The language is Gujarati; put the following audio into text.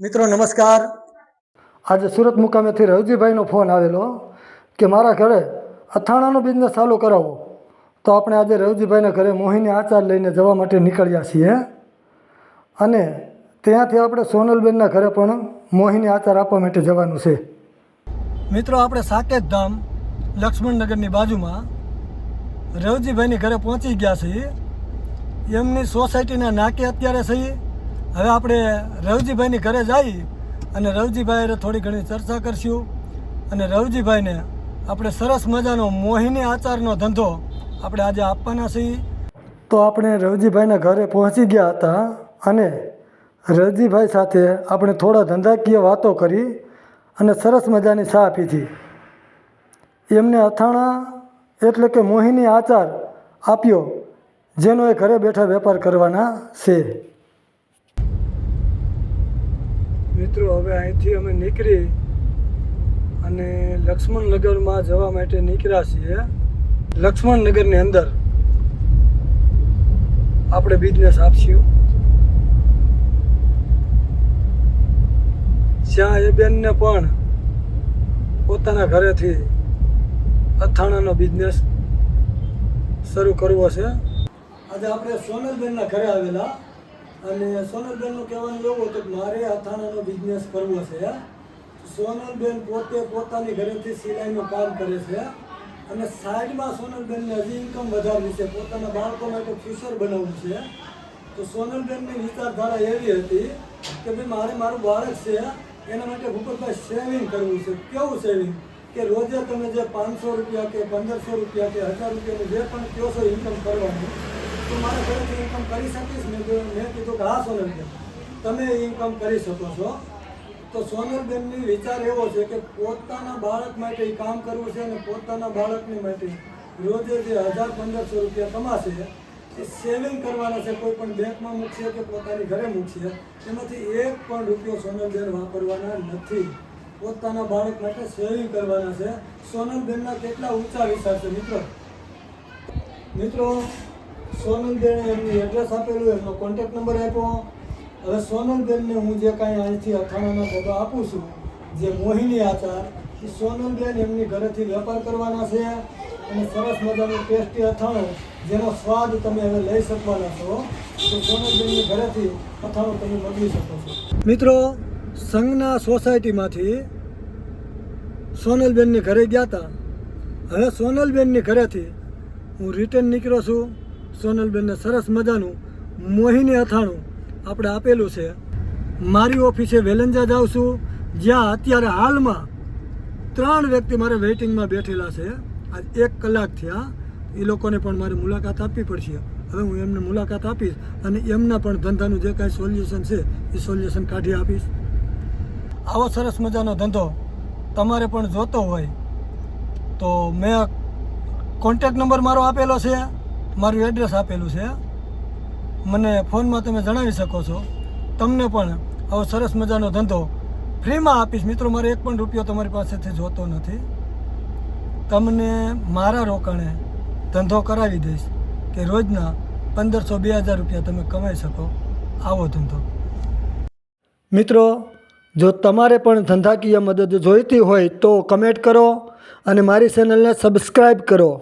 મિત્રો નમસ્કાર। આજે સુરત મુકામેથી રવજીભાઈનો ફોન આવેલો કે મારા ઘરે અથાણાનો બિઝનેસ ચાલુ કરાવો। તો આપણે આજે રવજીભાઈના ઘરે મોહિની આચાર લઈને જવા માટે નીકળ્યા છીએ અને ત્યાંથી આપણે સોનલબેનના ઘરે પણ મોહિની આચાર આપવા માટે જવાનું છે। મિત્રો આપણે સાકેત ધામ લક્ષ્મણનગરની બાજુમાં રવજીભાઈની ઘરે પહોંચી ગયા છીએ। એમની સોસાયટીના નાકે અત્યારે છીએ। હવે આપણે રવજીભાઈની ઘરે જઈ અને રવજીભાઈ થોડી ઘણી ચર્ચા કરશું અને રવજીભાઈને આપણે સરસ મજાનો મોહિની આચારનો ધંધો આપણે આજે આપવાના છીએ। તો આપણે રવજીભાઈના ઘરે પહોંચી ગયા હતા અને રવજીભાઈ સાથે આપણે થોડા ધંધાકીય વાતો કરી અને સરસ મજાની ચા પીધી। એમને અથાણા એટલે કે મોહિની આચાર આપ્યો, જેનો એ ઘરે બેઠા વેપાર કરવાના છે। મિત્રો હવે અહીંથી અમે નીકળી અને લક્ષ્મણનગરમાં જવા માટે નીકળ્યા છીએ। લક્ષ્મણનગરની અંદર આપણે બિઝનેસ આપશું, જ્યાં એ બેનને પણ પોતાના ઘરેથી અથાણાનો બિઝનેસ શરૂ કરવો છે। આજે આપણે સોનલબેનના ઘરે આવેલા અને સોનલબેનનું કહેવાનું એવું હતું કે મારે અથાણાનો બિઝનેસ કરવો છે। સોનલબેન પોતે પોતાની ઘરેથી સિલાઈનું કામ કરે છે અને સાઈડમાં સોનલબેનને હજી ઇન્કમ વધારવી છે, પોતાના બાળકો માટે ફ્યુચર બનાવવું છે। તો સોનલબેનની વિચારધારા એવી હતી કે ભાઈ મારે મારું બાળક છે એના માટે ભૂપતભાઈ સેવિંગ કરવું છે। કેવું સેવિંગ કે રોજે તમે જે 500 રૂપિયા કે 1500 રૂપિયા કે 1000 રૂપિયાનું જે પણ કહો છો ઇન્કમ કરવાનું, તો મારા ઘરેથી ઇન્કમ કરી શકીશ ને? મેં કીધું કે હા સોનલબેન, તમે ઇન્કમ કરી શકો છો। તો સોનલબેનની વિચાર એવો છે કે પોતાના બાળક માટે કામ કરવું છે અને પોતાના બાળકની માટે રોજે જે 1000-1500 રૂપિયા કમાશે એ સેવિંગ કરવાના છે। કોઈ પણ બેંકમાં મૂકશે કે પોતાની ઘરે મૂકશે, એમાંથી એક પણ રૂપિયો સોનલબેન વાપરવાના નથી, પોતાના બાળક માટે સેવિંગ કરવાના છે। સોનલબેનના કેટલા ઊંચા વિચાર છે મિત્રો। સોનલબેને એમની એડ્રેસ આપેલું, એમનો કોન્ટેક્ટ નંબર આપ્યો। હવે સોનલબેનને હું જે કાંઈ અહીંથી અથાણાના ડબ્બા આપું છું, જે મોહિની આચાર, એ સોનલબેન એમની ઘરેથી વેપાર કરવાના છે અને સરસ મજાનું ટેસ્ટી અથાણું જેનો સ્વાદ તમે હવે લઈ શકવાના છો। તો સોનલબેનની ઘરેથી અથાણું તમે મેળવી શકો છો। મિત્રો સંઘના સોસાયટીમાંથી સોનલબેનની ઘરે ગયા હતા। હવે સોનલબેનની ઘરેથી હું રિટર્ન નીકળ્યો છું। સોનલબેનને સરસ મજાનું મોહિની અથાણું આપણે આપેલું છે। મારી ઓફિસે વેલંજા જાઉં છું, જ્યાં અત્યારે હાલમાં 3 વ્યક્તિ મારે વેઇટિંગમાં બેઠેલા છે। આજ 1 કલાક થયા, એ લોકોને પણ મારે મુલાકાત આપવી પડશે। હવે હું એમને મુલાકાત આપીશ અને એમના પણ ધંધાનું જે કાંઈ સોલ્યુશન છે એ સોલ્યુશન કાઢી આપીશ। આવો સરસ મજાનો ધંધો તમારે પણ જોતો હોય તો મેં કોન્ટેક્ટ નંબર મારો આપેલો છે, મારું એડ્રેસ આપેલું છે, મને ફોનમાં તમે જણાવી શકો છો। તમને પણ આવો સરસ મજાનો ધંધો ફ્રીમાં આપીશ। મિત્રો મારે 1 પણ રૂપિયો તમારી પાસેથી જોતો નથી, તમને મારા રોકાણે ધંધો કરાવી દઈશ કે રોજના 1500-2000 રૂપિયા તમે કમાઈ શકો, આવો ધંધો। મિત્રો જો તમારે પણ ધંધાકીય મદદ જોઈતી હોય તો કમેન્ટ કરો અને મારી ચેનલને સબસ્ક્રાઈબ કરો।